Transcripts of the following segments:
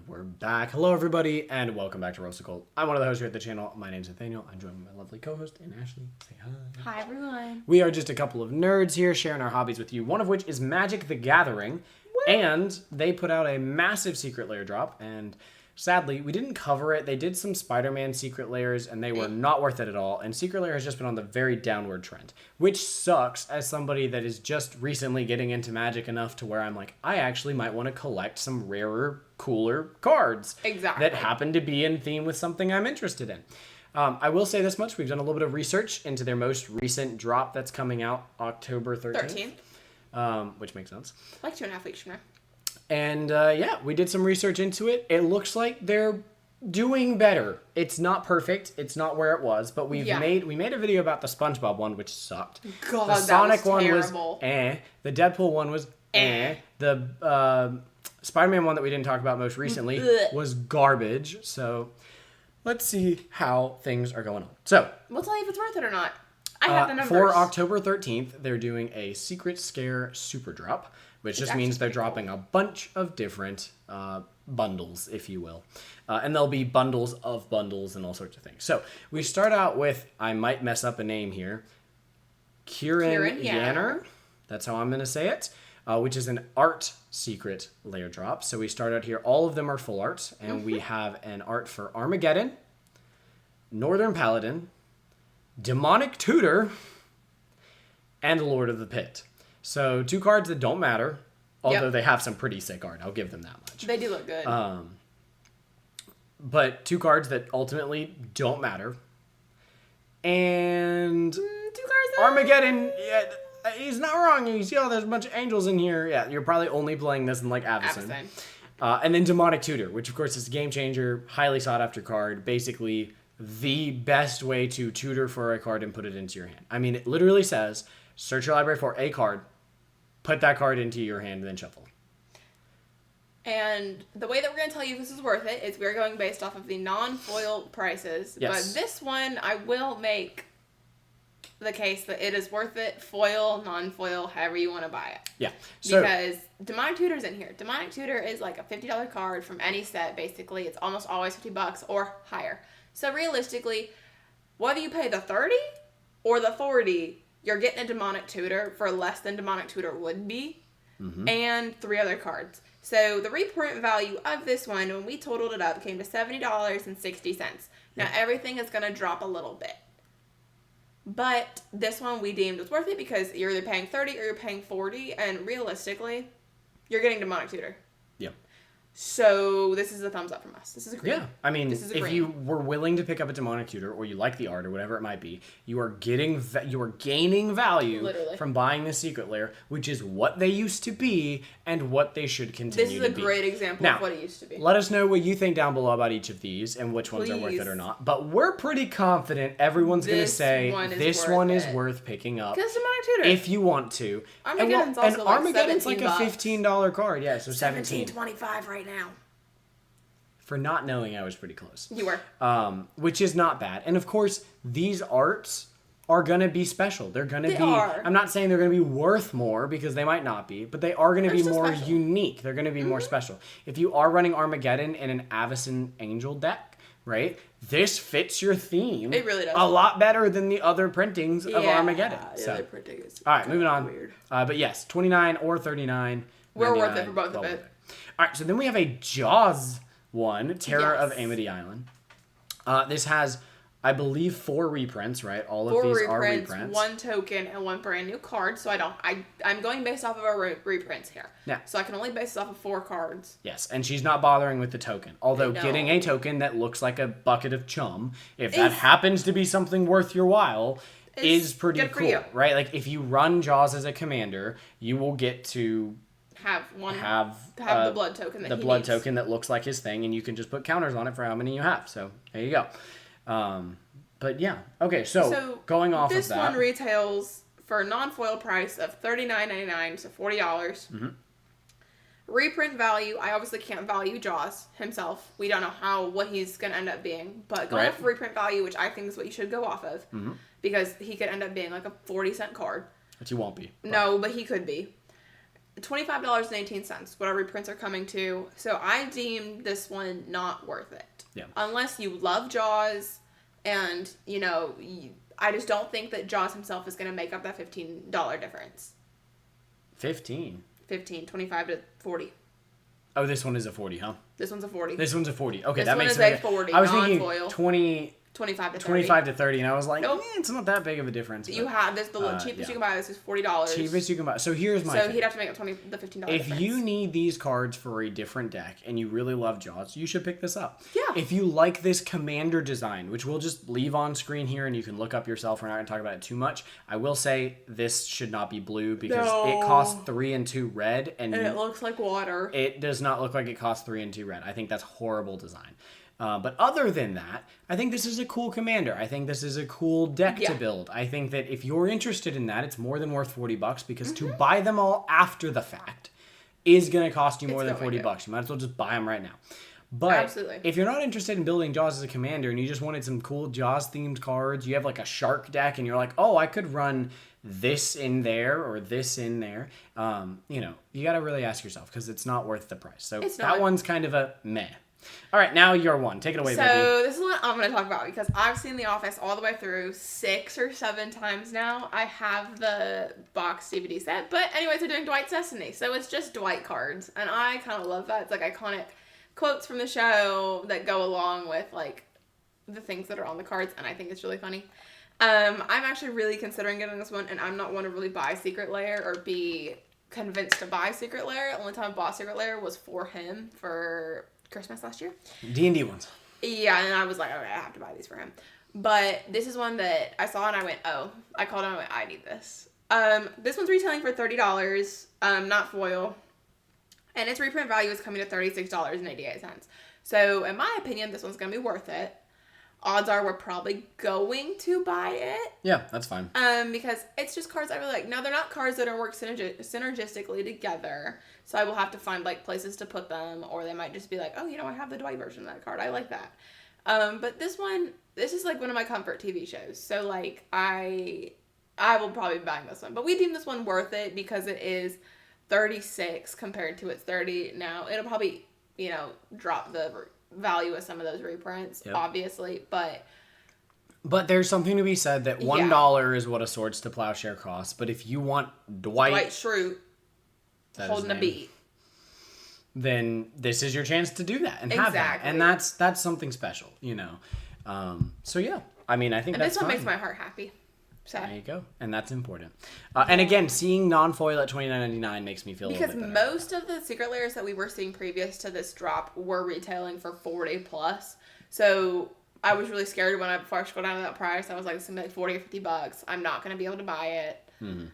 we're back. Hello, everybody, and welcome back to Roast Cult. I'm one of the hosts here at the channel. My name's Nathaniel. I'm joined by my lovely co-host, Ashley. Say hi. Hi, everyone. We are just a couple of nerds here sharing our hobbies with you, one of which is Magic the Gathering. What? And they put out a massive secret lair drop, and sadly, we didn't cover it. They did some Spider-Man secret lairs, and they were not worth it at all. And secret lair has just been on the very downward trend, which sucks as somebody that is just recently getting into Magic enough to where I'm like, I actually might want to collect some rarer, cooler cards. Exactly. That happen to be in theme with something I'm interested in. I will say this much. We've done a little bit of research into their most recent drop that's coming out October 13th. Which makes sense. Like 2.5 weeks from now. And yeah, we did some research into it. It looks like they're doing better. It's not perfect. It's not where it was, but we made a video about the SpongeBob one, which sucked. God, the Sonic that was one was The Deadpool one was The Spider-Man one that we didn't talk about most recently was garbage. So let's see how things are going on. So we'll tell you if it's worth it or not. I have the numbers. For October 13th, they're doing a Secret Scare Super Drop, which just means they're dropping a bunch of different bundles, if you will. And there'll be bundles of bundles and all sorts of things. So we start out with, I might mess up a name here, Kieran Yanner. That's how I'm going to say it, which is an art secret layer drop. So we start out here. All of them are full art. And we have an art for Armageddon, Northern Paladin, Demonic Tutor, and Lord of the Pit. So 2 cards that don't matter, although they have some pretty sick art. I'll give them that much. They do look good. But 2 cards that ultimately don't matter. And 2 cards Armageddon, he's not wrong. You see, there's a bunch of angels in here. Yeah, you're probably only playing this in like Avacyn. And then Demonic Tutor, which of course is a game changer, highly sought after card. Basically, the best way to tutor for a card and put it into your hand. I mean, it literally says, search your library for a card, put that card into your hand, and then shuffle. And the way that we're going to tell you if this is worth it is we're going based off of the non-foil prices. Yes. But this one, I will make the case that it is worth it, foil, non-foil, however you want to buy it. Yeah. Because Demonic Tutor's in here. Demonic Tutor is like a $50 card from any set, basically. It's almost always $50 or higher. So realistically, whether you pay the $30 or the $40, you're getting a Demonic Tutor for less than Demonic Tutor would be, and 3 other cards. So the reprint value of this one, when we totaled it up, came to $70.60. Now everything is going to drop a little bit. But this one we deemed was worth it because you're either paying $30 or you're paying $40, and realistically, you're getting Demonic Tutor. Yeah. So this is a thumbs up from us. This is a green. Yeah, I mean, if you were willing to pick up a Demonic Tutor, or you like the art, or whatever it might be, you are gaining value from buying the Secret Lair, which is what they used to be and what they should continue to be. This is a great example of what it used to be. Let us know what you think down below about each of these and which ones are worth it or not. But we're pretty confident everyone's going to say this one is worth picking up. Because Demonic Tutor. If you want to. Armageddon's also like Armageddon's like a $17. $15 card. Yeah, so $17. $17.25 right now. For not knowing, I was pretty close. You were. Which is not bad. And of course, these arts are going to be special. They're going to be... I'm not saying they're going to be worth more, because they might not be, but they are going to be more unique. They're going to be more special. If you are running Armageddon in an Avacyn Angel deck, right, this fits your theme. It really does. A lot better than the other printings of Armageddon. The other printing is all right, moving on. Weird. But yes, $29 or $39. We're worth it for both of it. All right, so then we have a Jaws one, Terror of Amity Island. This has, I believe, 4 reprints, right? All of these are reprints. 1 token and 1 brand new card. So I'm going based off of our reprints here. Yeah. So I can only base it off of 4 cards. Yes, and she's not bothering with the token. Although getting a token that looks like a bucket of chum, if that happens to be something worth your while, is pretty cool, right? Like if you run Jaws as a commander, you will get to have the blood token token that looks like his thing, and you can just put counters on it for how many you have. So there you go. But yeah, okay. So going off of that, this one retails for a non-foil price of $39.99, so $40. Reprint value, I obviously can't value Jaws himself. We don't know what he's going to end up being, but going off of reprint value, which I think is what you should go off of, because he could end up being like a 40-cent card. But he won't be. No, but he could be. $25.18, what our reprints are coming to. So I deemed this one not worth it. Yeah. Unless you love Jaws, and, I just don't think that Jaws himself is going to make up that $15 difference. 15? 25 to 40. Oh, this one is a 40, huh? This one's a 40. This one's a 40. Okay, this that one makes is sense. a 40, I was non-foil. thinking 25 to 30. 25 to 30, and I was like, nope. it's not that big of a difference. You have this, the cheapest you can buy this is $40. Cheapest you can buy. So here's my So thing. he'd have to make up the $15 If difference. you need these cards for a different deck and you really love Jaws, you should pick this up. Yeah. If you like this commander design, which we'll just leave on screen here and you can look up yourself, we're not going to talk about it too much. I will say this should not be blue because it costs 3 and 2 red. And it looks like water. It does not look like it costs 3 and 2 red. I think that's horrible design. But other than that, I think this is a cool commander. I think this is a cool deck to build. I think that if you're interested in that, it's more than worth $40 because to buy them all after the fact is going to cost you more than $40. You might as well just buy them right now. But if you're not interested in building Jaws as a commander and you just wanted some cool Jaws themed cards, you have like a shark deck and you're like, oh, I could run this in there or this in there. You got to really ask yourself because it's not worth the price. So that one's kind of a meh. All right, now your one. Take it away, baby. So this is what I'm going to talk about because I've seen The Office all the way through 6 or 7 times now. I have the box DVD set. But anyways, they're doing Dwight's Destiny. So it's just Dwight cards. And I kind of love that. It's like iconic quotes from the show that go along with like the things that are on the cards. And I think it's really funny. I'm actually really considering getting this one. And I'm not one to really buy Secret Lair or be convinced to buy Secret Lair. The only time I bought Secret Lair was for him for Christmas last year. D&D ones. Yeah, and I was like, okay, I have to buy these for him. But this is one that I saw and I went, oh. I called him and I went, I need this. This one's retailing for $30, not foil. And its reprint value is coming to $36.88. So, in my opinion, this one's going to be worth it. Odds are we're probably going to buy it. Yeah, that's fine. Because it's just cards I really like. Now, they're not cards that are work synergistically together. So I will have to find like places to put them. Or they might just be like, oh, I have the Dwight version of that card. I like that. But this is like one of my comfort TV shows. So like I will probably be buying this one. But we deem this one worth it because it is $36 compared to its $30 now. It'll probably, drop the value of some of those reprints, obviously, but there's something to be said that $1 is what a Swords to Plowshare costs. But if you want Dwight Schrute holding a beat, then this is your chance to do that and have that, and that's something special, So yeah, I mean, I think that's this one fine. makes my heart happy. So. There you go, and that's important. And again, seeing non-foil at $29.99 makes me feel because a little bit better. Most of the Secret Lairs that we were seeing previous to this drop were retailing for $40 plus. So I was really scared when I first got down to that price. I was like, it's gonna be like $40 or $50. I'm not gonna be able to buy it. Mm-hmm.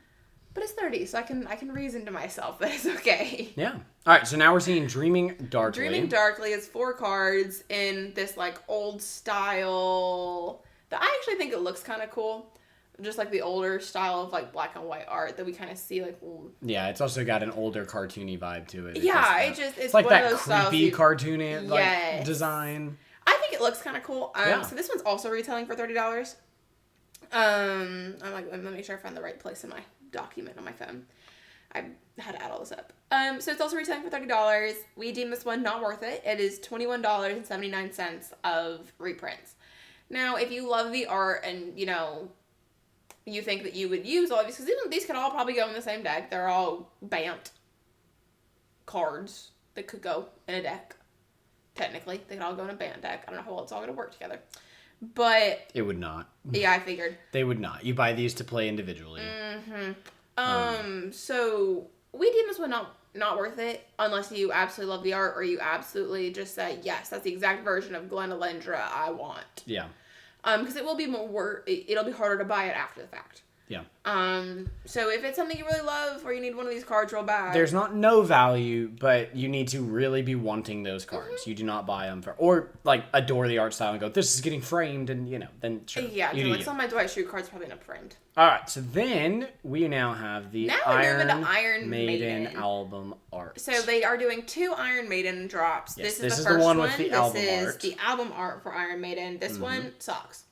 But it's $30, so I can reason to myself that it's okay. Yeah. All right, so now we're seeing Dreaming Darkly. Dreaming Darkly is 4 cards in this like old style. That I actually think it looks kind of cool. Just like the older style of like black and white art that we kind of see like. Yeah, it's also got an older cartoony vibe to it. It's like one that of those creepy cartoony design. I think it looks kind of cool. So this one's also retailing for $30. I'm like, let me make sure I find the right place in my document on my phone. I had to add all this up. So it's also retailing for $30. We deem this one not worth it. It is $21.79 of reprints. Now, if you love the art and you think that you would use all of these, because these could all probably go in the same deck. They're all Bant cards that could go in a deck. Technically, they could all go in a Bant deck. I don't know how well it's all going to work together. But it would not. Yeah, I figured. They would not. You buy these to play individually. Mm-hmm. So we deem this one not worth it unless you absolutely love the art or you absolutely just say, yes, that's the exact version of Glenn Alendra I want. Yeah. Because it will be it'll be harder to buy it after the fact. Yeah. So if it's something you really love or you need one of these cards real bad. There's not no value, but you need to really be wanting those cards. Mm-hmm. You do not buy them or like adore the art style and go, this is getting framed and then sure. Yeah, some of my Dwight Schrute cards probably end up framed. Alright, so then we now have the Iron Maiden album art. So they are doing 2 Iron Maiden drops. Yes, this is the first one with the album art. This is the album art for Iron Maiden. This one sucks.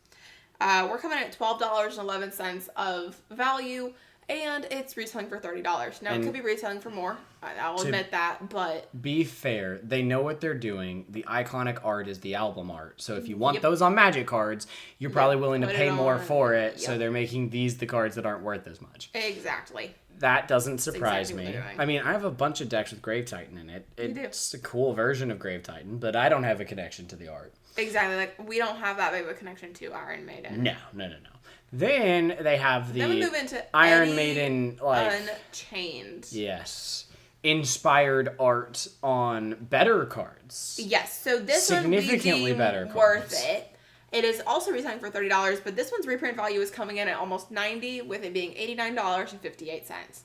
We're coming at $12.11 of value, And it's retailing for $30. Now, it could be retailing for more. I'll admit that, but... Be fair. They know what they're doing. The iconic art is the album art. So if you want those on Magic cards, you're probably willing to pay more for it. Yep. So they're making these the cards that aren't worth as much. Exactly. That doesn't surprise me. I mean, I have a bunch of decks with Grave Titan in it. It's a cool version of Grave Titan, but I don't have a connection to the art. Exactly. Like, we don't have that big of a connection to Iron Maiden. No. Then they have the then we move into Iron Maiden, like... Unchained. Yes. Inspired art on better cards. Yes. So this significantly one better worth cards. it. It is also retailing for $30, but this one's reprint value is coming in at almost $90, with it being $89.58.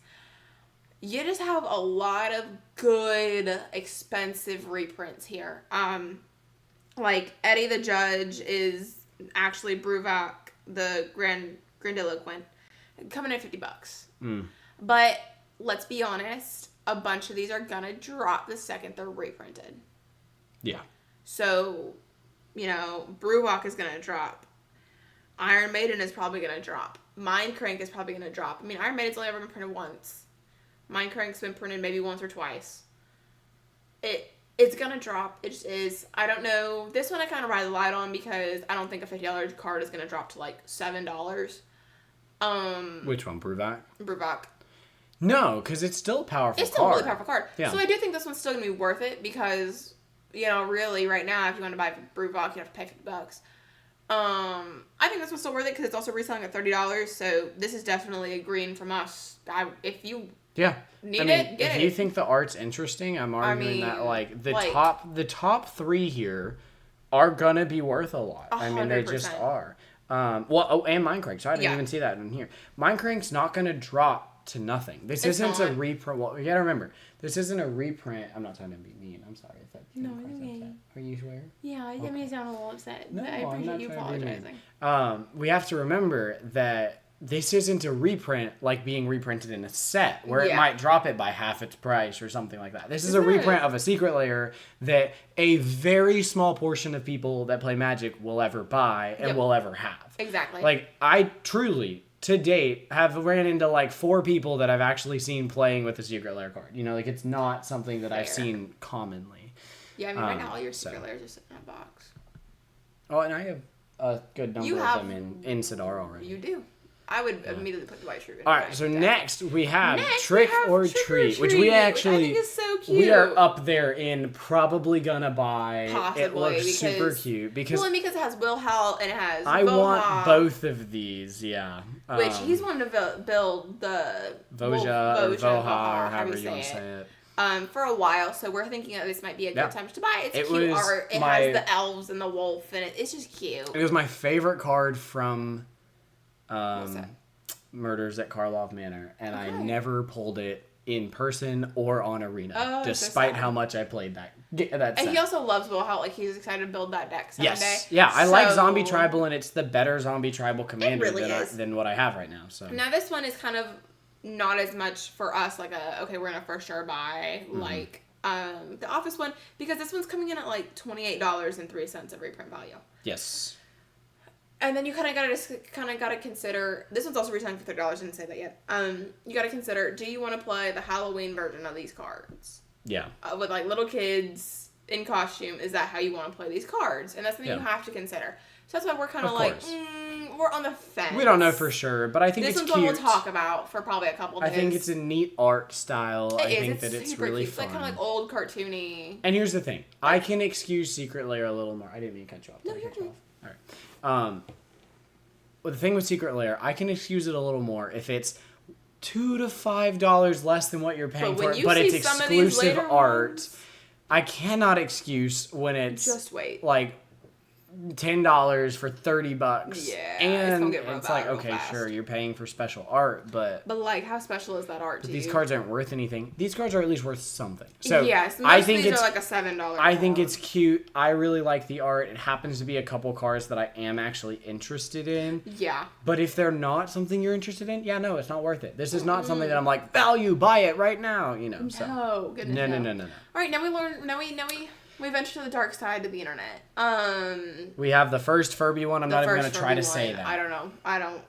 You just have a lot of good, expensive reprints here. Like Eddie the Judge is actually Bruvak the Grandiloquent, coming in at $50. But let's be honest, a bunch of these are gonna drop the second they're reprinted. Yeah. So, Bruvak is gonna drop. Iron Maiden is probably gonna drop. Mind Crank is probably gonna drop. I mean, Iron Maiden's only ever been printed once. Mind Crank's been printed maybe once or twice. It's gonna drop. It just is. I don't know. This one I kind of ride the light on because I don't think a $50 card is gonna drop to like $7. Which one, Bruvak? Bruvak. No, because it's still a powerful card. It's still a really powerful card. Yeah. So I do think this one's still gonna be worth it because, really right now, if you want to buy Bruvak, you have to pay $50. I think this one's still worth it because it's also reselling at $30. So this is definitely a green from us. If you need it, get if it. you think the art's interesting, I'm arguing that the top three here are gonna be worth a lot. 100%. I mean, they just are. And Mindcrank. So I didn't even see that in here. Mindcrank's not gonna drop to nothing. This isn't a reprint. Well, you gotta remember, this isn't a reprint. I'm not trying to be mean. I'm sorry if that. No, it's okay. Are you sure? Yeah, it made me sound a little upset. No, but I appreciate you apologizing. We have to remember that this isn't a reprint like being reprinted in a set where it might drop it by half its price or something like that. This is a reprint of a Secret Lair that a very small portion of people that play Magic will ever buy and will ever have. Exactly. Like, I truly, to date, have ran into like 4 people that I've actually seen playing with a Secret Lair card. It's not something that I've seen commonly. Yeah, I mean, right now all your Secret Lairs are sitting in that box. Oh, and I have a good number of them in Sidar already. You do. I would immediately put the white shrew in. All right, so next we have Trick or Treat, which we actually, which I think is so cute. We are up there in probably gonna buy. Possibly, it looks super cute because it has Will Hell and it has I want both of these, yeah. Which he's wanted to build the Voja or Voha or however you want to say it. For a while, so we're thinking that this might be a good time to buy. It's cute art. It has the elves and the wolf, and it's just cute. It was my favorite card from Murders at Karlov Manor, and I never pulled it in person or on Arena, despite how much I played that set. And he also loves Will Hell. Like, he's excited to build that deck someday. Yes. Yeah, I like Zombie Tribal, and it's the better Zombie Tribal commander than what I have right now. So now this one is kind of not as much for us, like we're in a first sure buy, like the Office one, because this one's coming in at like $28.03 of reprint value. Yes. And then you kind of gotta consider, this one's also retailing for $30. I didn't say that yet. You gotta consider, do you want to play the Halloween version of these cards? Yeah. With like little kids in costume, is that how you want to play these cards? And that's something you have to consider. So that's why we're kind of like, we're on the fence. We don't know for sure, but I think it's cute. This one's one we'll talk about for probably a couple days. I think it's a neat art style. I think that it's really fun. It's like kind of like old cartoony. And here's the thing. I can excuse Secret Lair a little more. I didn't mean to cut you off. No, you're good. All right. Well, the thing with Secret Lair, I can excuse it a little more if it's $2 to $5 less than what you're paying for it, but it's exclusive art. I cannot excuse when it's just wait. Like $10 for $30. Yeah, and it's like, okay, sure, you're paying for special art, but like, how special is that art to you? These cards aren't worth anything. These cards are at least worth something. So yes, I think these are like a $7 I think it's cute. I really like the art. It happens to be a couple cards that I am actually interested in. Yeah. But if they're not something you're interested in, no, it's not worth it. This is not something that I'm like, value, buy it right now. So. No, goodness, no. All right, now we learn. Now we We venture to the dark side of the internet. We have the first Furby one. I'm not even going to try to say that. I don't know. I don't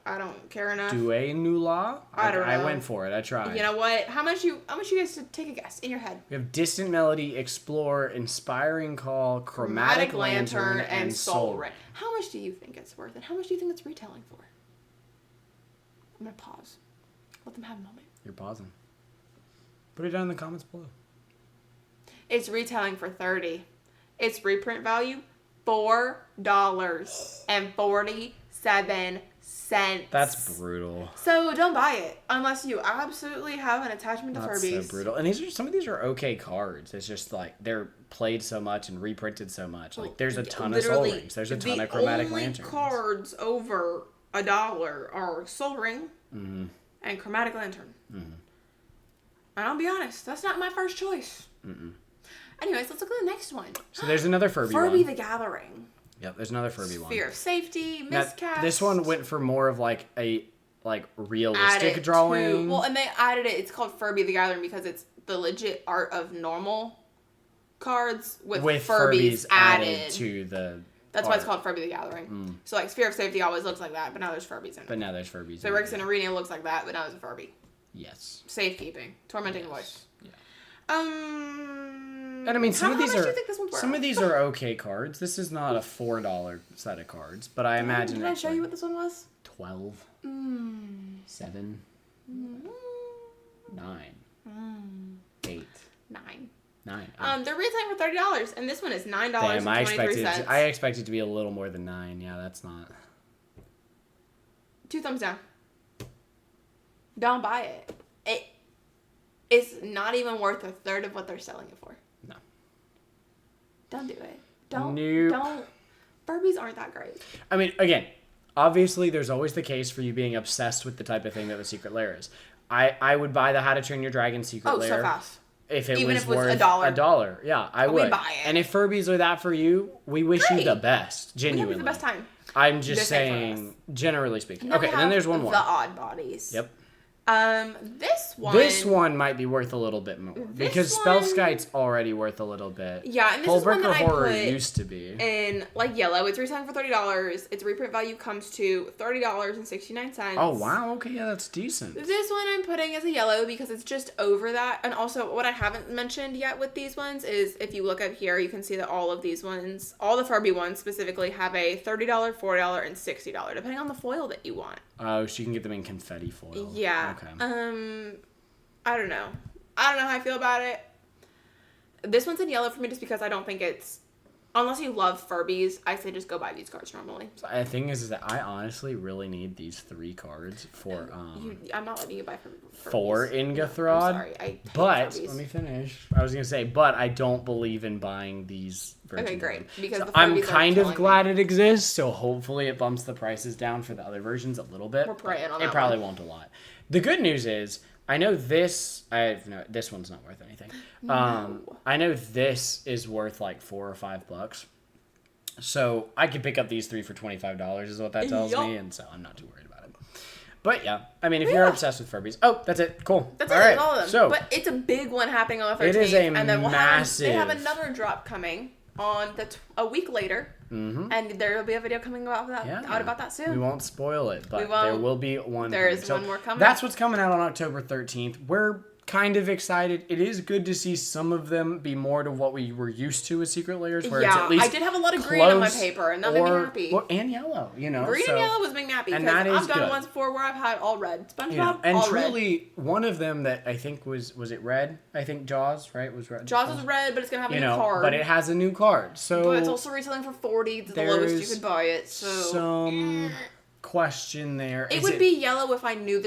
care enough. Due Nula? I don't know. I went for it. I tried. You know what? How much you guys to take a guess in your head? We have Distant Melody, Explore, Inspiring Call, Chromatic Lantern, and Soul Ring. How much do you think it's worth, and how much do you think it's retailing for? I'm gonna pause. Let them have a moment. You're pausing. Put it down in the comments below. It's retailing for $30. Its reprint value $4.47. That's brutal. So don't buy it unless you absolutely have an attachment to Furbies. That's so brutal. And some of these are okay cards. It's just like they're played so much and reprinted so much. Like there's a ton of Soul Rings. There's a ton of Chromatic Lanterns. The only cards over $1 are Soul Ring and Chromatic Lantern. And I'll be honest, that's not my first choice. Anyways, let's look at the next one. So there's another Furby Furby one. the Gathering. Yep, there's another Furby one. Fear of Safety, Miscast. This one went for more of like a realistic drawing. Well, and they added it. It's called Furby the Gathering because it's the legit art of normal cards with Furbies added to the. That's why it's called Furby the Gathering. So like Fear of Safety always looks like that, but now there's Furbies in it. But now there's Furbies. So Rick's in Arena looks like that, but now there's a Furby. Yes. Safekeeping, tormenting voice. Yeah. And I mean, some of these do you think this one's worth? some of these are okay cards. This is not a $4 set of cards, but I imagine. Did I show you what this one was? 12, 7, 9, 8, 9. They're retailing for $30, and this one is $9.23. Damn, I expected to be a little more than 9. Yeah, that's not. 2 thumbs down. Don't buy it. It's not even worth a third of what they're selling it for. No. Don't do it. Don't. Nope. Don't. Furbies aren't that great. I mean, again, obviously there's always the case for you being obsessed with the type of thing that the Secret Lair is. I would buy the How to Train Your Dragon Secret Lair. So fast. If it Even was if it was worth $1. Yeah, I would. buy it. And if Furbies are that for you, we wish you the best. Genuinely. We have the best time. I'm just saying, generally speaking. Okay, and then there's one more. The Odd Bodies. Yep. This one might be worth a little bit more because Spellskite's already worth a little bit. Yeah, and this is one that I Horror put used to be in like yellow. It's retailing for $30. Its reprint value comes to $30.69. Oh wow, okay, yeah, that's decent. This one I'm putting as a yellow because it's just over that. And also, what I haven't mentioned yet with these ones is if you look up here, you can see that all of these ones, all the Furby ones specifically, have a $30, $40, and $60 depending on the foil that you want. Oh, so you can get them in confetti foil. Yeah. Okay. I don't know. I don't know how I feel about it. This one's in yellow for me just because I don't think it's... Unless you love Furbies, I say just go buy these cards normally. So the thing is that I honestly really need these 3 cards for... I'm not letting you buy Furbies. For Ingathrod. I'm sorry, I hate But, Furbies. let me finish. I was going to say, but I don't believe in buying these versions. Okay, great. Because so the Furbies I'm are kind of killing glad me. it exists, so hopefully it bumps the prices down for the other versions a little bit. We're praying on that It probably one. won't a lot. The good news is, I know this... this one's not worth anything. No. I know this is worth like $4 or $5. So I could pick up these 3 for $25 is what that tells me, and so I'm not too worried about it. But yeah, I mean, if you're obsessed with Furbies, that's it. Cool. That's all it. right. All of them. So, but it's a big one happening on the 13th. It is a and then massive... they have another drop coming on a week later, and there will be a video coming out about that soon. We won't spoil it, but We won't. there will be one. There is one more coming. That's what's coming out on October 13th. We're kind of excited. It is good to see some of them be more to what we were used to with Secret Lairs, where it's at least I did have a lot of green on my paper, and that made me happy. And yellow, you know. Green and yellow was making me happy and because that is I've done good. ones before where I've had all red. SpongeBob, and all red. truly, one of them that I think was it red? I think Jaws, right? Was red. Jaws was red, but it's gonna have a new card. But it has a new card, so. But it's also retailing for $40. It's the lowest you could buy it. So some question there. It would be yellow if I knew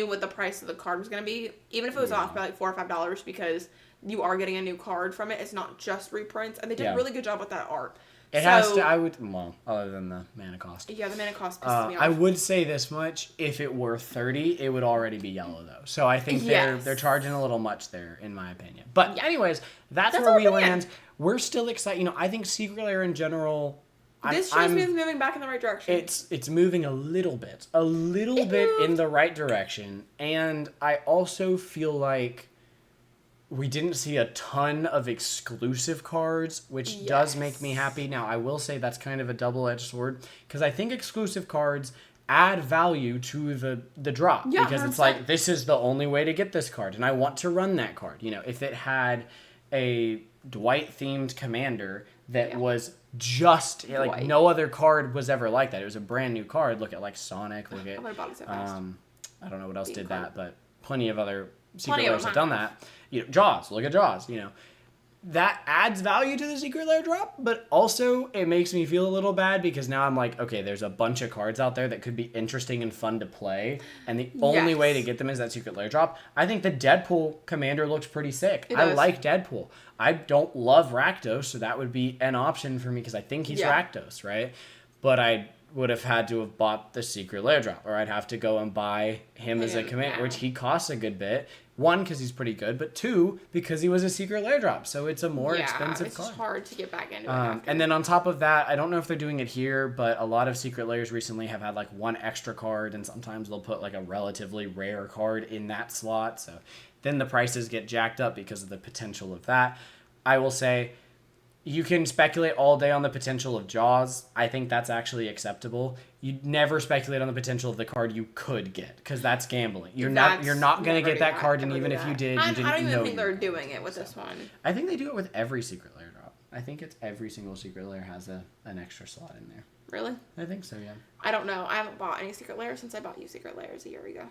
what the price of the card was going to be, even if it was off by like $4 or $5, because you are getting a new card from it. It's not just reprints, and they did a really good job with that art. It has to. Other than the mana cost. Yeah, the mana cost pisses me off. I would say this much: if it were $30, it would already be yellow though. So I think they're charging a little much there, in my opinion. But anyways, that's where we land. We're still excited. I think Secret Lair in general. This shows me it's moving back in the right direction. It's moving a little bit in the right direction, and I also feel like we didn't see a ton of exclusive cards, which does make me happy. Now, I will say that's kind of a double-edged sword, because I think exclusive cards add value to the drop. Yeah, because 100%. it's like, this is the only way to get this card, and I want to run that card. You know, if it had a Dwight-themed commander that was just, like, Dwight. no other card was ever like that. It was a brand new card. Look at, like, Sonic. Look at, I would've bought it so fast. I don't know what else did card. that, but plenty of other Secret Plenty of Lairs them have done have. that. You know, Jaws. Look at Jaws. You know, that adds value to the Secret Lair drop, but also it makes me feel a little bad because now I'm like, okay, there's a bunch of cards out there that could be interesting and fun to play, and the only way to get them is that Secret Lair drop. I think the Deadpool commander looks pretty sick. I like Deadpool. I don't love Rakdos, so that would be an option for me because I think he's Rakdos, right? But I would have had to have bought the Secret Lair drop, or I'd have to go and buy him as a commander, which he costs a good bit. One, because he's pretty good, but two, because he was a Secret Lair drop, so it's a more expensive card. It's hard to get back into it. And then on top of that, I don't know if they're doing it here, but a lot of Secret Lairs recently have had like one extra card, and sometimes they'll put like a relatively rare card in that slot, so then the prices get jacked up because of the potential of that. I will say, you can speculate all day on the potential of Jaws. I think that's actually acceptable. You'd never speculate on the potential of the card you could get, because that's gambling. You're not going to get that card, and even if you did, you didn't know. I don't even think they're doing it with this one. I think they do it with every Secret Lair drop. I think it's every single Secret Lair has an extra slot in there. Really? I think so, yeah. I don't know. I haven't bought any Secret Lairs since I bought you Secret Lairs a year ago.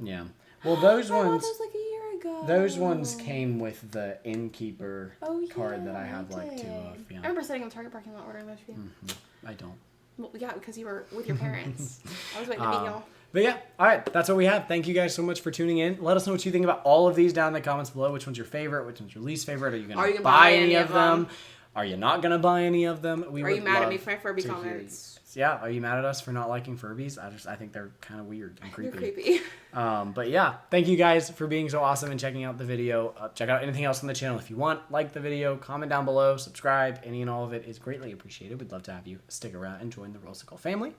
Yeah. Well, those I ones. bought those like a year ago. Those ones came with the Innkeeper card that I I have like two of. Yeah. I remember sitting in the Target parking lot ordering those for you. I don't. Well, yeah, because you were with your parents. I was waiting to meet y'all. But yeah, all right, that's what we have. Thank you guys so much for tuning in. Let us know what you think about all of these down in the comments below. Which one's your favorite? Which one's your least favorite? Are you going to buy any of them? Are you not going to buy any of them? Are you mad at me for my Furby comments? Yeah, are you mad at us for not liking Furbies? I think they're kind of weird and creepy. You're creepy. But yeah, thank you guys for being so awesome and checking out the video. Check out anything else on the channel if you want. Like the video, comment down below, subscribe. Any and all of it is greatly appreciated. We'd love to have you stick around and join the Rollsicle family.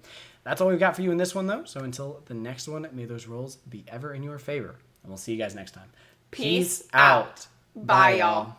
That's all we've got for you in this one, though. So until the next one, may those rolls be ever in your favor. And we'll see you guys next time. Peace out. Bye, y'all.